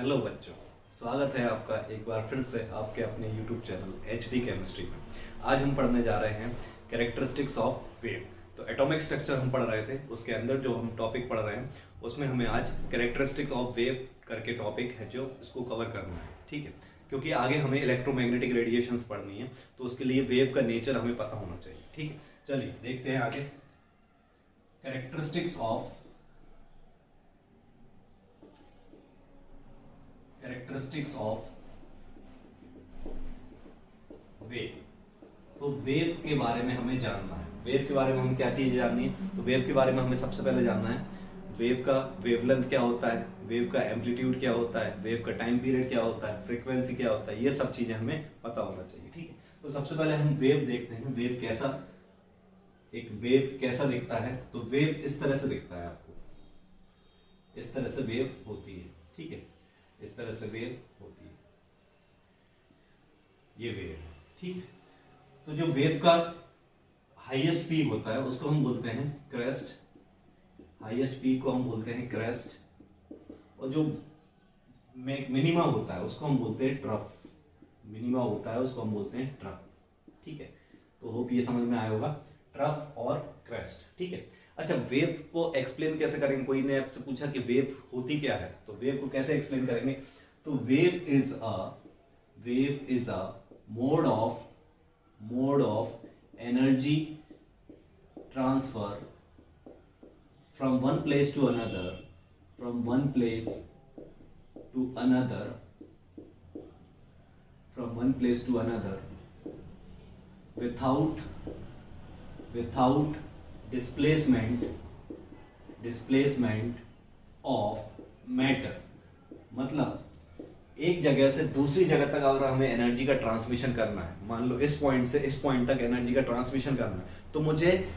Hello बच्चों, स्वागत है आपका एक बार फिर से आपके अपने YouTube चैनल HD केमिस्ट्री में। आज हम पढ़ने जा रहे हैं कैरेक्टरिस्टिक्स ऑफ वेव। तो एटॉमिक स्ट्रक्चर हम पढ़ रहे थे, उसके अंदर जो हम टॉपिक पढ़ रहे हैं उसमें हमें आज कैरेक्टरिस्टिक्स ऑफ वेव करके टॉपिक है जो इसको कवर करना है, ठीक है। क्योंकि आगे हमें इलेक्ट्रोमैग्नेटिक रेडिएशंस पढ़नी है, तो उसके लिए वेव का नेचर हमें पता होना चाहिए, ठीक है। चलिए देखते हैं आगे। Characteristics of wave. तो वेव के बारे में हमें जानना है। वेव के बारे में हमें क्या चीज जाननी है? तो वेव के बारे में हमें सबसे पहले जानना है वेव का वेवलेंथ क्या होता है, वेव का एम्पलीट्यूड क्या होता है, वेव का टाइम पीरियड क्या होता है, फ्रीक्वेंसी क्या होता है, ये सब चीजें हमें पता होना चाहिए, ठीक है। तो सबसे पहले हम वेव देखते हैं। वेव कैसा दिखता है? तो वेव इस तरह से दिखता है आपको, इस तरह से वेव होती है, ठीक है। इस तरह से वेव होती है, ये वेव, ठीक है। तो जो वेव का हाईएस्ट पीक होता है उसको हम बोलते हैं क्रेस्ट। हाईएस्ट पीक को हम बोलते हैं क्रेस्ट, और जो मिनिमा होता है उसको हम बोलते हैं ट्रफ। मिनिमा होता है उसको हम बोलते हैं ट्रफ, ठीक है। तो होप ये समझ में आया होगा, ट्रफ और क्रेस्ट, ठीक है। अच्छा, वेव को एक्सप्लेन कैसे करेंगे? कोई ने आपसे पूछा कि वेव होती क्या है, तो वेव को कैसे एक्सप्लेन करेंगे? तो wave is a mode of energy transfer from one place to another without displacement of matter। मतलब एक जगह से दूसरी जगह तक अगर हमें एनर्जी का ट्रांसमिशन करना है, मान लो इस पॉइंट से इस पॉइंट तक एनर्जी का ट्रांसमिशन करना है, तो मुझे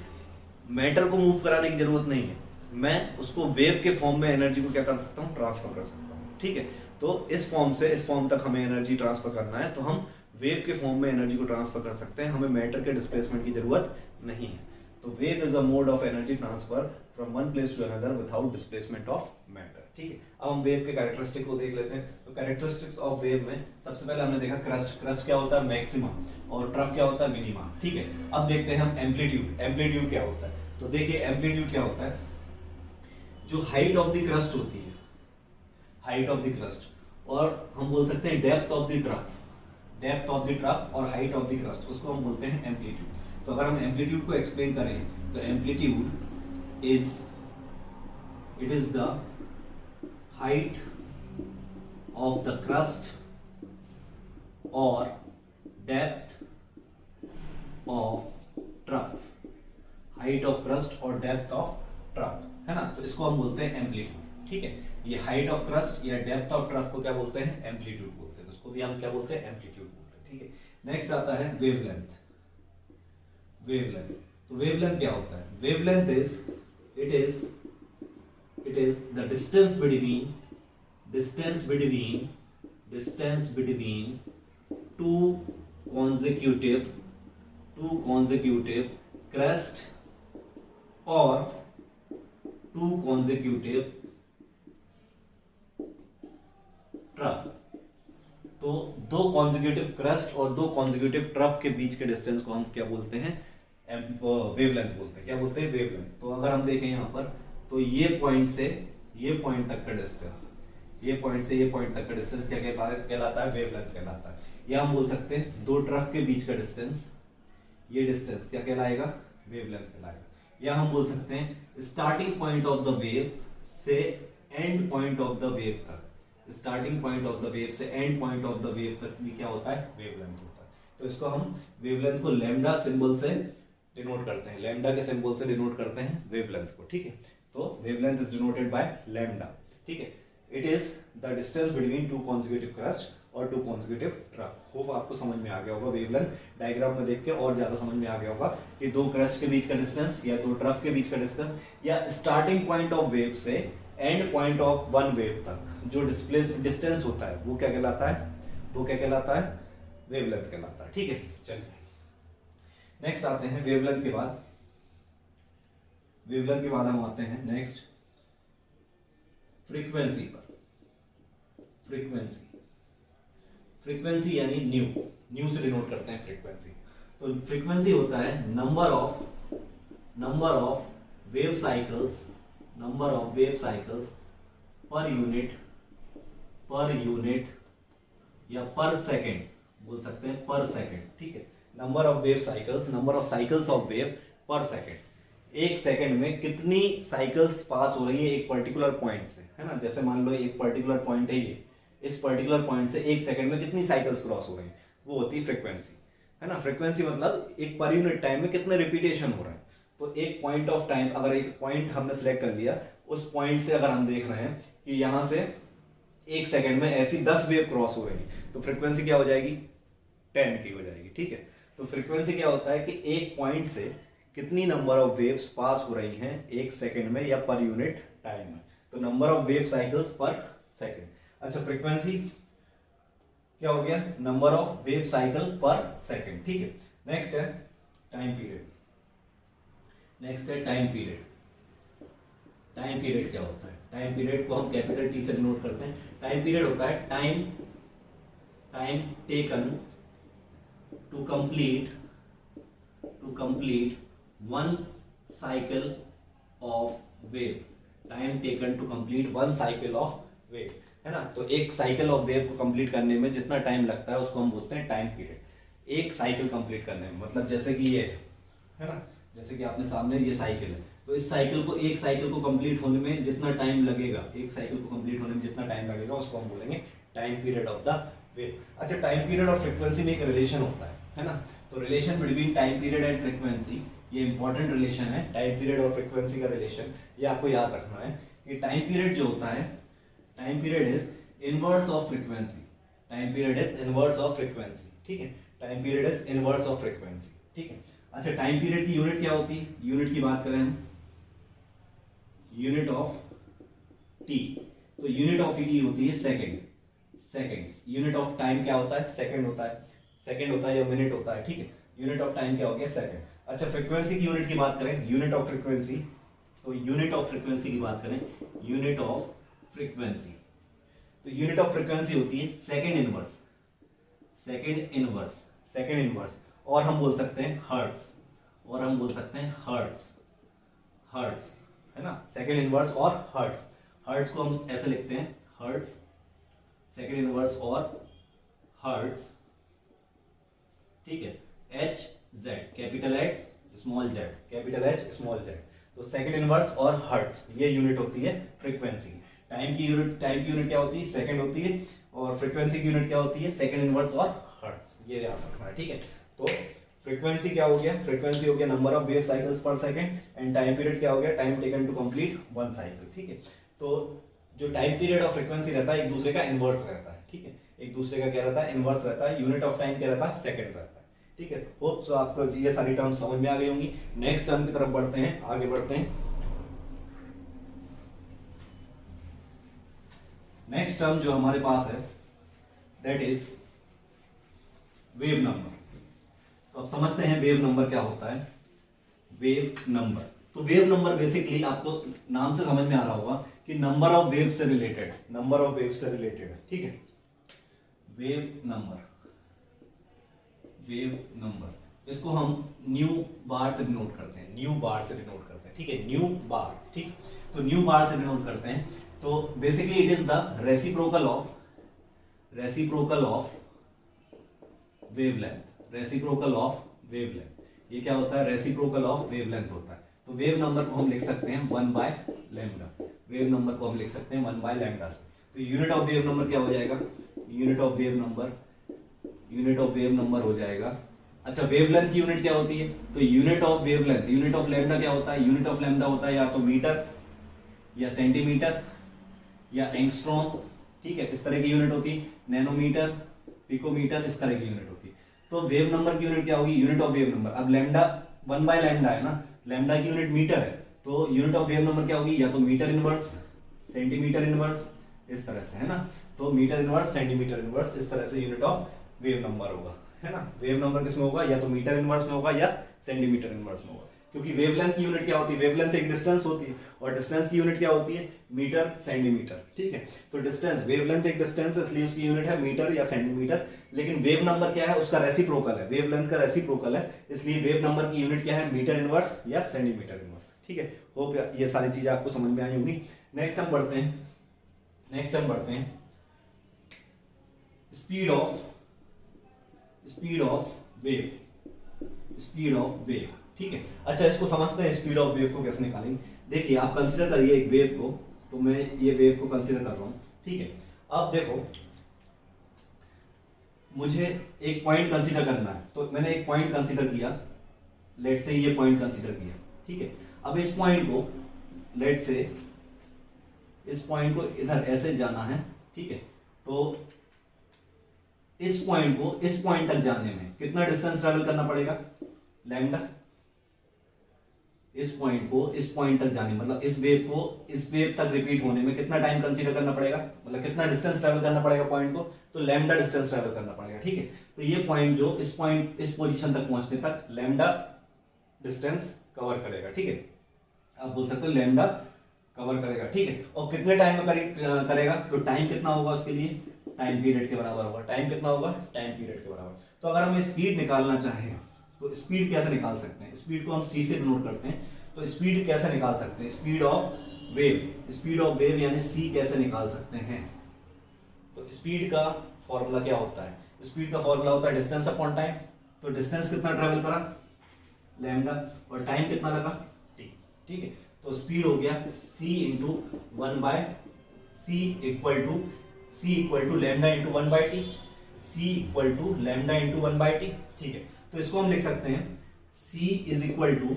मैटर को मूव कराने की जरूरत नहीं है, मैं उसको वेव के फॉर्म में एनर्जी को क्या कर सकता हूँ, ट्रांसफर कर सकता हूँ, ठीक है। तो इस फॉर्म से इस फॉर्म तक हमें एनर्जी ट्रांसफर करना है, तो हम वेव के फॉर्म में एनर्जी को ट्रांसफर कर सकते हैं, हमें मैटर के डिस्प्लेसमेंट की जरूरत नहीं है। तो wave is a mode of energy transfer from one place to another without displacement of matter, ठीक है। अब हम वेव के कैरेक्टरिस्टिक को देख लेते हैं। तो कैरेक्टरिस्टिक्स ऑफ वेव में सबसे पहले हमने देखा क्रस्ट क्या होता है, मैक्सिमा, और ट्रफ क्या होता है, मिनिमा, ठीक है। अब देखते हैं हम एम्पलीट्यूड क्या होता है। तो देखिए एम्पलीट्यूड क्या होता है, जो हाइट ऑफ द क्रस्ट होती है, हाइट ऑफ द क्रस्ट, और हम बोल सकते हैं डेप्थ ऑफ द ट्रफ और हाइट ऑफ द क्रस्ट, उसको हम बोलते हैं एम्पलीट्यूड। तो अगर हम एम्पलीट्यूड को एक्सप्लेन करें तो amplitude is the height of the crest और depth of trough, height of crest और डेप्थ ऑफ ट्रफ, है ना। तो इसको हम बोलते हैं एम्पलीट्यूड, ठीक है। ये हाइट ऑफ क्रस्ट या डेप्थ ऑफ ट्रफ को क्या बोलते हैं, एम्पलीट्यूड बोलते हैं। तो इसको भी हम क्या बोलते हैं, एम्पलीट्यूड बोलते हैं, ठीक है। नेक्स्ट आता है वेवलेंथ। तो वेवलेंथ क्या होता है? Wavelength it is the distance between two consecutive crest और टू consecutive ट्रफ। तो दो consecutive crest और दो consecutive ट्रफ के बीच के डिस्टेंस को हम क्या बोलते हैं, वेवलेंथ बोलते हैं। क्या बोलते हैं, वेवलेंथ। तो अगर हम देखें यहाँ पर, तो ये पॉइंट से ये पॉइंट तक का डिस्टेंस, ये पॉइंट से ये पॉइंट तक का डिस्टेंस क्या कहलाता है, वेवलेंथ कहलाता है। या हम बोल सकते हैं दो ट्रफ के बीच का डिस्टेंस, ये डिस्टेंस क्या कहलाएगा, वेवलेंथ कहलाएगा। या हम बोल सकते हैं starting point of the wave से end point of the wave तक, starting point of the wave से end point of the wave तक भी क्या होता है, वेवलेंथ होता है। तो इसको हम वेवलेंथ को लैम्डा सिंबल से डिनोट करते हैं, लैम्डा के सिंबल से डिनोट करते हैं वेवलेंथ को, ठीक है। तो wavelength is denoted by lambda, ठीक है। It is the distance between two consecutive crust और टू consecutive ट्रफ। होप आपको समझ में आ गया होगा, वेवलेंथ डायग्राम में देख के और ज्यादा समझ में आ गया होगा कि दो क्रस्ट के बीच का डिस्टेंस या दो ट्रफ के बीच का डिस्टेंस, या स्टार्टिंग पॉइंट ऑफ वेव से end point of one wave तक जो डिस्टेंस होता है वो क्या कहलाता है, वेवलेंथ कहलाता है, ठीक है। चलिए नेक्स्ट आते हैं वेवलेंथ के बाद हम आते हैं नेक्स्ट फ्रीक्वेंसी पर। फ्रीक्वेंसी, फ्रीक्वेंसी यानी न्यू, न्यू से डिनोट करते हैं फ्रीक्वेंसी। तो फ्रीक्वेंसी होता है number of wave cycles, number of wave cycles per unit या पर सेकेंड बोल सकते हैं, पर सेकेंड, ठीक है। Number of wave cycles, number of cycles of wave पर सेकेंड, एक सेकेंड में कितनी साइकिल्स पास हो रही है एक पर्टिकुलर पॉइंट से, है ना। जैसे मान लो एक पर्टिकुलर पॉइंट है ये, इस पर्टिकुलर पॉइंट से एक सेकंड में कितनी साइकिल्स क्रॉस हो रही हैं, वो होती है फ्रीक्वेंसी, है ना। फ्रीक्वेंसी मतलब एक पर यूनिट टाइम में कितने रिपीटेशन हो रहे हैं। तो एक पॉइंट ऑफ टाइम, अगर एक पॉइंट हमने सेलेक्ट कर लिया, उस पॉइंट से अगर हम देख रहे हैं कि यहां से एक सेकंड में ऐसी 10 वेव क्रॉस हो रही है, तो फ्रीक्वेंसी क्या हो जाएगी, 10 की हो जाएगी, ठीक है। तो फ्रीक्वेंसी क्या होता है कि एक पॉइंट से कितनी नंबर ऑफ वेव्स पास हो रही हैं एक सेकंड में या पर यूनिट टाइम में, तो number of wave cycles per second. अच्छा, फ्रीक्वेंसी क्या हो गया, नंबर ऑफ वेव साइकिल पर सेकंड, ठीक है। नेक्स्ट है टाइम पीरियड, नेक्स्ट है टाइम पीरियड। टाइम पीरियड क्या होता है, टाइम पीरियड को हम कैपिटल टी से डिनोट करते हैं। टाइम पीरियड होता है time taken to complete one cycle of wave, time taken to complete one cycle of wave, है ना। तो एक साइकिल ऑफ वेव को कंप्लीट करने में जितना टाइम लगता है उसको हम बोलते हैं टाइम पीरियड। एक साइकिल कंप्लीट करने में, मतलब जैसे कि ये है ना, जैसे कि आपने सामने ये साइकिल है, तो इस साइकिल को, एक साइकिल को कंप्लीट होने में जितना टाइम लगेगा, एक साइकिल को कंप्लीट होने में जितना टाइम लगेगा उसको हम बोलेंगे time period of the wave. अच्छा, टाइम पीरियड और फ्रीक्वेंसी में एक रिलेशन होता है ना। तो relation between time period and frequency, ये इंपॉर्टेंट रिलेशन है, टाइम पीरियड और फ्रीक्वेंसी का रिलेशन, ये आपको याद रखना है कि टाइम पीरियड जो होता है, time period is inverse of frequency, time period is inverse of frequency, ठीक है। Time period is inverse of frequency, ठीक है। अच्छा, टाइम पीरियड की यूनिट क्या होती है, यूनिट की बात करें हम, यूनिट ऑफ टी, तो यूनिट ऑफ टी होती है second, seconds. Unit of time क्या होता है, सेकंड होता है, सेकंड होता है या मिनट होता है, ठीक है। यूनिट ऑफ टाइम क्या हो गया, सेकंड। अच्छा, फ्रीक्वेंसी की यूनिट की बात करें, यूनिट ऑफ फ्रीक्वेंसी, तो यूनिट ऑफ फ्रीक्वेंसी की बात करें, यूनिट ऑफ फ्रीक्वेंसी, तो यूनिट ऑफ फ्रीक्वेंसी होती है second inverse, second inverse, second inverse, और हम बोल सकते हैं हर्ट्ज, और हम बोल सकते हैं हर्ट्ज, हर्ट्ज, है ना। सेकंड इनवर्स और हर्ट्ज, हर्ट्ज को हम ऐसे लिखते हैं हर्ट्ज, सेकंड इनवर्स और हर्ट्ज, ठीक है। H Z, capital H small Z, capital H small Z, तो सेकंड इनवर्स और हर्ट्ज, ये यूनिट होती है फ्रीक्वेंसी। टाइम की यूनिट क्या होती है, सेकंड होती है, और फ्रीक्वेंसी की यूनिट क्या होती है, सेकंड इनवर्स और हर्ट्ज, ये याद रखना है, ठीक है। तो फ्रीक्वेंसी क्या हो गया, फ्रीक्वेंसी हो गया number of wave cycles per second, and time period क्या हो गया, time taken to complete one cycle, ठीक है। तो जो टाइम पीरियड और फ्रीक्वेंसी रहता है एक दूसरे का इनवर्स रहता है, ठीक है। एक दूसरे का क्या रहता है, इनवर्स रहता है। यूनिट ऑफ टाइम क्या रहता है, सेकंड रहता है, ठीक है। होप सो आपको ये सारी टर्म समझ में आ गई होंगी। नेक्स्ट टर्म की तरफ बढ़ते हैं, आगे बढ़ते हैं। नेक्स्ट टर्म जो हमारे पास है दैट इज वेव नंबर। तो अब समझते हैं वेव नंबर क्या होता है। वेव नंबर, तो वेव नंबर बेसिकली आपको नाम से समझ में आ रहा होगा कि नंबर ऑफ वेव से रिलेटेड, नंबर ऑफ वेव से रिलेटेड है, ठीक है। वेव नंबर, वेव नंबर, इसको हम न्यू बार से डिनोट करते हैं, न्यू बार से डिनोट करते हैं, ठीक है। न्यू बार, ठीक, तो न्यू बार से डिनोट करते हैं। तो basically it is the reciprocal of wavelength, reciprocal of wavelength. ये क्या होता है, रेसिप्रोकल ऑफ वेवलेंथ होता है। तो वेव नंबर को हम लिख सकते हैं 1/λ, वेव नंबर को हम लिख सकते हैं 1/λ से। तो यूनिट ऑफ वेव नंबर क्या हो जाएगा, यूनिट ऑफ वेव नंबर हो जाएगा। अच्छा, वेवलेंथ की यूनिट क्या होती है, तो unit of wavelength, unit of lambda क्या होता है, यूनिट ऑफ लैम्डा होता है या तो मीटर या सेंटीमीटर या एंगस्ट्रॉम, ठीक है। इस तरह की यूनिट होती है, नैनोमीटर, पिकोमीटर, इस तरह की यूनिट होती है। तो वेव नंबर की यूनिट क्या होगी, यूनिट ऑफ वेव नंबर। अब लैम्डा 1/λ है ना, लैम्डा की यूनिट मीटर है, तो यूनिट ऑफ वेव नंबर क्या होगी, या तो मीटर इनवर्स, सेंटीमीटर इनवर्स, इस तरह से, है ना। तो मीटर इनवर्स, सेंटीमीटर इनवर्स, इस तरह से यूनिट ऑफ वेव नंबर होगा, है ना। वेव नंबर किसमें होगा, या तो मीटर इनवर्स में होगा या सेंटीमीटर इनवर्स में होगा, क्योंकि वेवलेंथ की यूनिट क्या होती है, वेवलेंथ एक डिस्टेंस होती है और डिस्टेंस की यूनिट क्या होती है, मीटर सेंटीमीटर, ठीक है। तो डिस्टेंस, वेवलेंथ एक डिस्टेंस है इसलिए उसकी यूनिट है मीटर या सेंटीमीटर, लेकिन वेव नंबर क्या है, उसका रेसिप्रोकल है, वेवलेंथ का रेसिप्रोकल है, इसलिए वेव नंबर की यूनिट क्या है, मीटर इनवर्स या सेंटीमीटर इनवर्स, ठीक है। होप ये सारी चीजें आपको समझ में आई होंगी। नेक्स्ट हम बढ़ते हैं स्पीड ऑफ वेव, ठीक है। अच्छा, इसको समझते हैं स्पीड ऑफ वेव को कैसे निकालेंगे। देखिए आप कंसीडर करिए एक वेव को, तो मैं ये वेव को कंसीडर कर रहा हूं, ठीक है। अब देखो मुझे एक पॉइंट कंसीडर करना है, तो मैंने एक पॉइंट कंसीडर किया, लेट से ये पॉइंट कंसीडर किया, ठीक है। अब इस पॉइंट को, लेट से इस पॉइंट को इधर ऐसे जाना है, ठीक है। तो इस पॉइंट को इस पॉइंट तक जाने में कितना डिस्टेंस ट्रैवल करना पड़ेगा, लैम्डा। इस पॉइंट को इस पॉइंट तक जाने, मतलब इस वेव को इस वेव तक रिपीट होने में कितना टाइम कंसीडर करना पड़ेगा, मतलब कितना डिस्टेंस ट्रैवल करना पड़ेगा पॉइंट को, तो लैम्डा डिस्टेंस ट्रैवल करना पड़ेगा, ठीक है। तो ये पॉइंट जो इस पोजीशन तक पहुंचने तक लैम्डा डिस्टेंस कवर करेगा, ठीक है। आप बोल सकते हो लैम्डा कवर करेगा, ठीक है। और कितने टाइम में करेगा, तो टाइम कितना होगा उसके लिए, टाइम पीरियड के बराबर होगा। टाइम कितना होगा, टाइम पीरियड के बराबर। तो अगर हम स्पीड निकालना चाहें तो स्पीड कैसे निकाल सकते हैं, स्पीड को हम सी से नोट करते हैं, तो स्पीड कैसे निकाल सकते हैं, स्पीड ऑफ वेव यानी सी कैसे निकाल सकते हैं। तो स्पीड का फॉर्मूला क्या होता है, स्पीड का फॉर्मूला होता है डिस्टेंस अपॉन टाइम। तो डिस्टेंस कितना ट्रेवल करा, लैम्डा, और टाइम कितना लगा, टी, ठीक है। तो स्पीड हो गया c into 1/c equal to lambda into 1/t, c equal to lambda into 1/t, ठीक है। तो इसको हम लिख सकते हैं c is equal to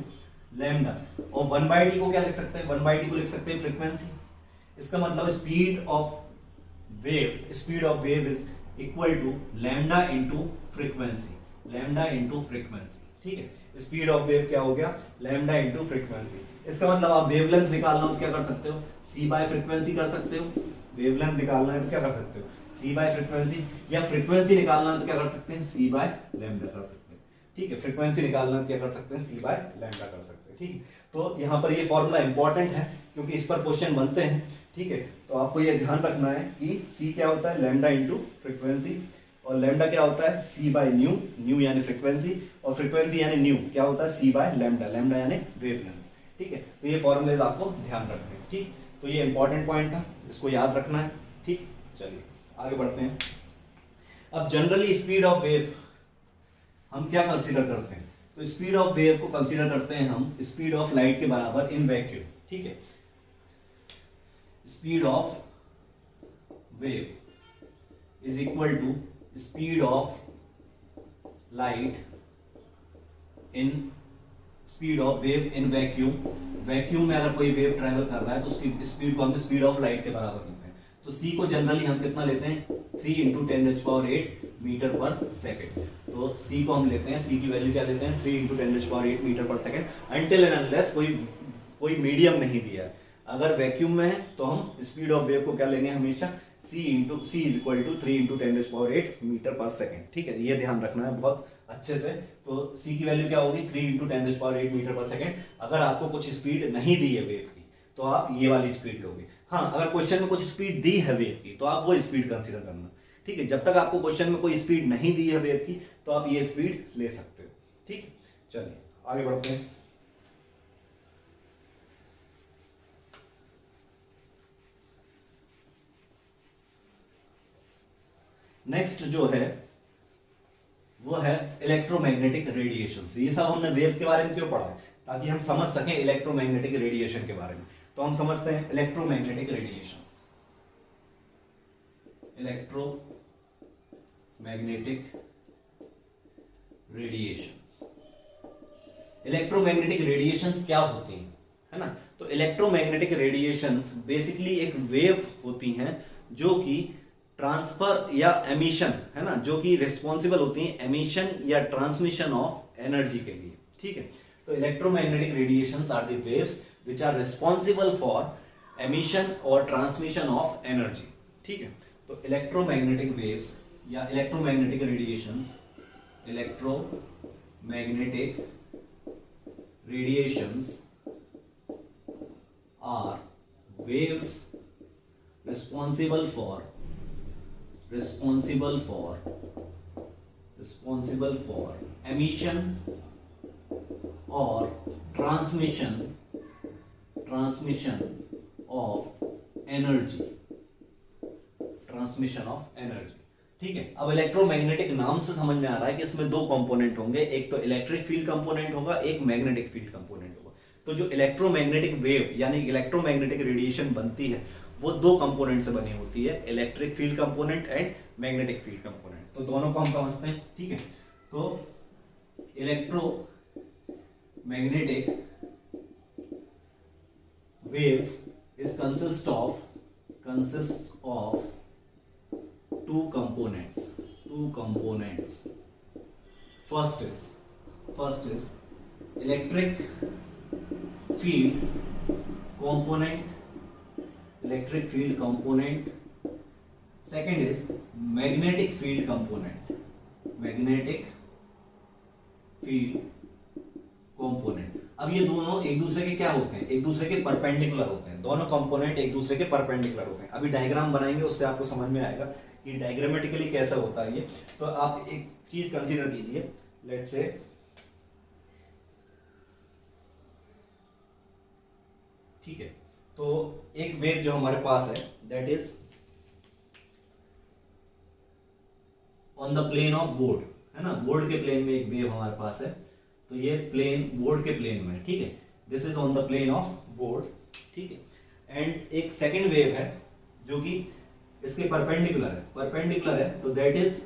lambda, और 1/t को क्या लिख सकते हैं, 1/t को लिख सकते हैं फ्रीक्वेंसी। इसका मतलब speed of wave is equal to lambda into frequency, ठीक है। स्पीड ऑफ वेव क्या हो गया, लैम्डा इंटू फ्रीक्वेंसी। इसका मतलब आप वेवलेंथ निकालना हो तो क्या कर सकते हो, c बाय फ्रीक्वेंसी कर सकते हो। वेवलेंथ निकालना है तो क्या कर सकते हो, c बाय फ्रीक्वेंसी, या फ्रीक्वेंसी निकालना है तो क्या कर सकते हैं, c बाय लैम्डा कर सकते हैं, ठीक है। फ्रीक्वेंसी निकालना है तो क्या कर सकते हैं, c बाय लैम्डा कर सकते हैं, ठीक है। तो यहाँ पर ये फॉर्मूला इंपॉर्टेंट है क्योंकि इस पर क्वेश्चन बनते हैं, ठीक है। तो आपको ये ध्यान रखना है कि c क्या होता है, लैम्डा इंटू फ्रीक्वेंसी, और लैम्डा क्या होता है, c बाय न्यू यानी फ्रीक्वेंसी, और फ्रीक्वेंसी यानी न्यू क्या होता है, c बाय लैम्डा यानी वेवलेंथ, ठीक है। तो ये फॉर्मूलेज आपको ध्यान रखने हैं, ठीक। तो ये इंपॉर्टेंट पॉइंट था, इसको याद रखना है, ठीक। चलिए आगे बढ़ते हैं। अब जनरली स्पीड ऑफ वेव हम क्या कंसीडर करते हैं, तो स्पीड ऑफ वेव को कंसीडर करते हैं हम स्पीड ऑफ लाइट के बराबर इन वैक्यूम, ठीक है। Speed of wave is equal to speed of light in speed of wave in vacuum में अगर कोई वेव ट्रैवल कर रहा है तो उसकी स्पीड को हम स्पीड ऑफ लाइट के बराबर लेते हैं। तो c को जनरली हम कितना लेते हैं, 3 × 10⁸ मीटर पर सेकेंड। तो c को हम लेते हैं, c की वैल्यू क्या लेते हैं, 3 × 10⁸ metre per second, until and unless कोई मीडियम नहीं दिया है। अगर वैक्यूम में है तो हम स्पीड ऑफ वेव को क्या लेंगे, हमेशा c is equal to 3 × 10⁸ metre per second, ठीक है। ये ध्यान रखना है बहुत अच्छे से। तो c की वैल्यू क्या होगी, 3 × 10⁸ मीटर पर सेकेंड। अगर आपको कुछ स्पीड नहीं दी है वेव की तो आप ये वाली स्पीड लोगे। हाँ, अगर क्वेश्चन में कुछ स्पीड दी है वेव की तो आप वो स्पीड कंसीडर करना, ठीक है। जब तक आपको क्वेश्चन में कोई स्पीड नहीं दी है वेव की तो आप ये स्पीड ले सकते हो, ठीक है। चलिए आगे बढ़ते हैं। नेक्स्ट जो है वो है इलेक्ट्रोमैग्नेटिक रेडिएशन। ये सब हमने वेव के बारे में क्यों पढ़ा है, ताकि हम समझ सकें इलेक्ट्रोमैग्नेटिक रेडिएशन के बारे में। तो हम समझते हैं इलेक्ट्रोमैग्नेटिक रेडिएशन। इलेक्ट्रोमैग्नेटिक रेडिएशंस क्या होती हैं, है ना। तो इलेक्ट्रोमैग्नेटिक रेडिएशंस बेसिकली एक वेव होती हैं जो कि ट्रांसफर या एमिशन, है ना, जो कि रिस्पॉन्सिबल होती हैं एमिशन या ट्रांसमिशन ऑफ एनर्जी के लिए, ठीक है। तो electromagnetic radiations are the waves which are responsible for emission और ट्रांसमिशन ऑफ एनर्जी, ठीक है। तो इलेक्ट्रोमैग्नेटिक वेव्स या electromagnetic radiations are waves responsible for emission or transmission of energy। ठीक है, अब इलेक्ट्रोमैग्नेटिक नाम से समझ में आ रहा है कि इसमें दो कंपोनेंट होंगे, एक तो इलेक्ट्रिक फील्ड कंपोनेंट होगा, एक मैग्नेटिक फील्ड कंपोनेंट होगा। तो जो इलेक्ट्रोमैग्नेटिक वेव यानी इलेक्ट्रोमैग्नेटिक रेडिएशन बनती है वो दो कंपोनेंट से बनी होती है, electric field component and magnetic field component. तो दोनों को हम समझते हैं। ठीक है, तो electromagnetic wave is consist of two components. First is electric field component. Second is magnetic field component. अब ये दोनों एक दूसरे के क्या होते हैं, एक दूसरे के परपेंडिकुलर होते हैं। दोनों कंपोनेंट एक दूसरे के परपेंडिकुलर होते हैं। अभी डायग्राम बनाएंगे, उससे आपको समझ में आएगा कि डायग्रामेटिकली कैसा होता है ये। तो आप एक चीज कंसीडर कीजिए, लेट्स से ठीक है, तो एक वेव जो हमारे पास है that is on the plane of board, है ना, बोर्ड के प्लेन में एक वेव हमारे पास है। तो ये प्लेन बोर्ड के प्लेन में, ठीक है, this is on the plane of board. ठीक है, एंड एक सेकेंड वेव है जो कि इसके परपेंडिकुलर है, तो that is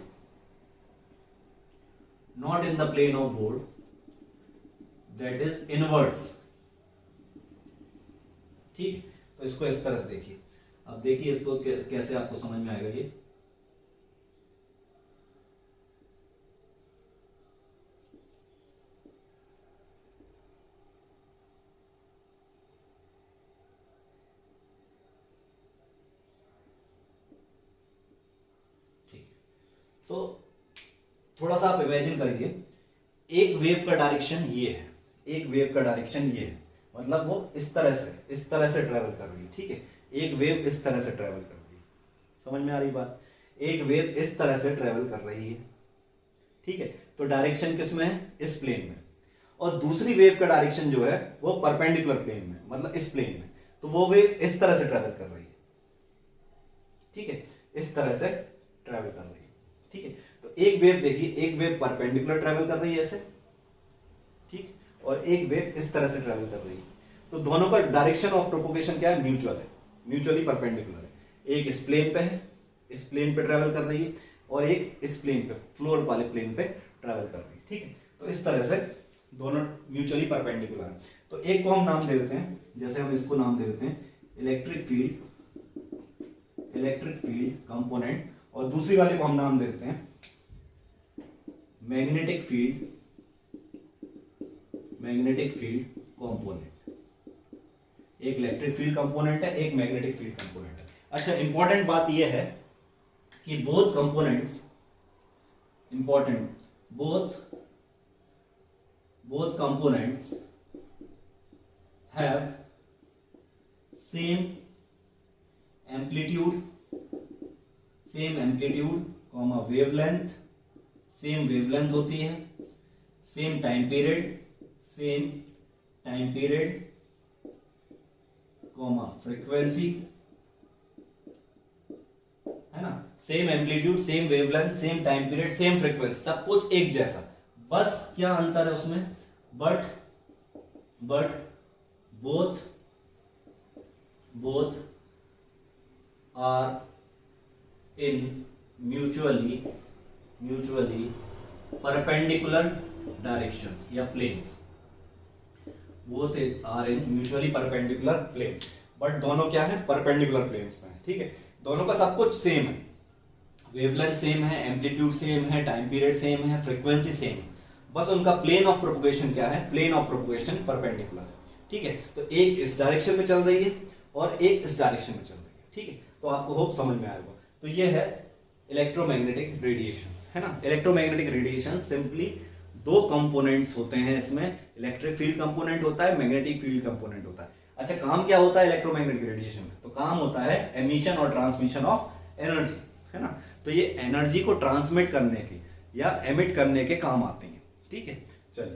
not in the plane of board, that is inwards. ठीक, तो इसको इस तरह से देखिए। अब देखिए इसको कैसे आपको समझ में आएगा ये। तो थोड़ा सा आप इमेजिन करिए, एक वेव का डायरेक्शन ये है, मतलब वो इस तरह से ट्रेवल कर रही है। ठीक है, एक वेव इस तरह से ट्रेवल कर रही है, समझ में आ रही बात। एक वेव इस तरह से ट्रेवल कर रही है। ठीक है, तो डायरेक्शन किस में है, इस प्लेन में, और दूसरी वेव का डायरेक्शन जो है वो परपेंडिकुलर प्लेन में, मतलब इस प्लेन में। तो वो वेव इस तरह से ट्रेवल कर रही है। ठीक है, इस तरह से ट्रेवल कर रही है। ठीक है, तो एक वेव देखिए, एक वेव परपेंडिकुलर ट्रेवल कर रही है ऐसे, ठीक, और एक वेव इस तरह से ट्रेवल कर रही है। तो दोनों का डायरेक्शन ऑफ प्रोपोगेशन क्या है, म्यूचुअली परपेंडिकुलर है। एक इस प्लेन पे है, इस प्लेन पे ट्रेवल कर रही है, और एक इस प्लेन पे, फ्लोर वाले प्लेन पे ट्रेवल कर रही है। ठीक है, तो इस तरह से दोनों म्यूचुअली परपेंडिकुलर है। तो एक को हम नाम दे देते हैं, जैसे हम इसको नाम दे देते हैं इलेक्ट्रिक फील्ड कंपोनेंट, और दूसरी वाले को हम नाम देते हैं मैग्नेटिक फील्ड कंपोनेंट। एक इलेक्ट्रिक फील्ड कंपोनेंट है, एक मैग्नेटिक फील्ड कंपोनेंट है। अच्छा, इंपॉर्टेंट बात यह है कि both components have same amplitude, wavelength, same wavelength होती है, सेम टाइम पीरियड, फ्रीक्वेंसी, है ना, same amplitude, same wavelength, same time period, same frequency, सब कुछ एक जैसा। बस क्या अंतर है उसमें, but both are in mutually perpendicular directions या planes, both are in mutually perpendicular planes, but दोनों क्या है, परपेंडिकुलर प्लेन्स में है। ठीक है, दोनों का सब कुछ सेम है, वेवलेंथ सेम है, एम्पलीट्यूड सेम है, टाइम पीरियड सेम है, फ्रीक्वेंसी सेम है, बस उनका प्लेन ऑफ प्रोपगेशन क्या है, प्लेन ऑफ प्रोपगेशन परपेंडिकुलर है। ठीक है, तो एक इस डायरेक्शन में चल रही है और एक इस डायरेक्शन में चल रही है। ठीक है, तो आपको होप समझ में आएगा। तो ये है इलेक्ट्रोमैग्नेटिक रेडिएशन, है ना। इलेक्ट्रोमैग्नेटिक रेडिएशन सिंपली दो कंपोनेंट्स होते हैं इसमें, इलेक्ट्रिक फील्ड कंपोनेंट होता है, मैग्नेटिक फील्ड कंपोनेंट होता है। अच्छा, काम क्या होता है इलेक्ट्रोमैग्नेटिक रेडिएशन में? तो काम होता है एमिशन और ट्रांसमिशन ऑफ एनर्जी, है ना। तो ये एनर्जी को ट्रांसमिट करने के या एमिट करने के काम आते हैं, ठीक है।